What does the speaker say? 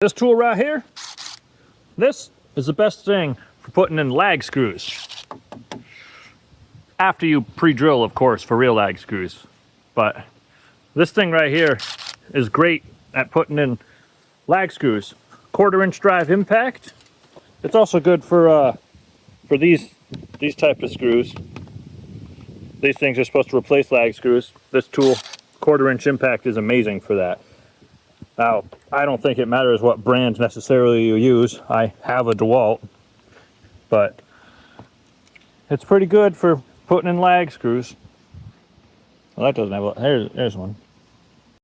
This tool right here, this is the best thing for putting in lag screws. After you pre-drill, of course, for real lag screws. But this thing right here is great at putting in lag screws. 1/4-inch drive impact. It's also good for these type of screws. These things are supposed to replace lag screws. This tool, 1/4-inch impact, is amazing for that. Now, I don't think it matters what brand necessarily you use. I have a DeWalt, but it's pretty good for putting in lag screws. Well, that doesn't have a, there's one.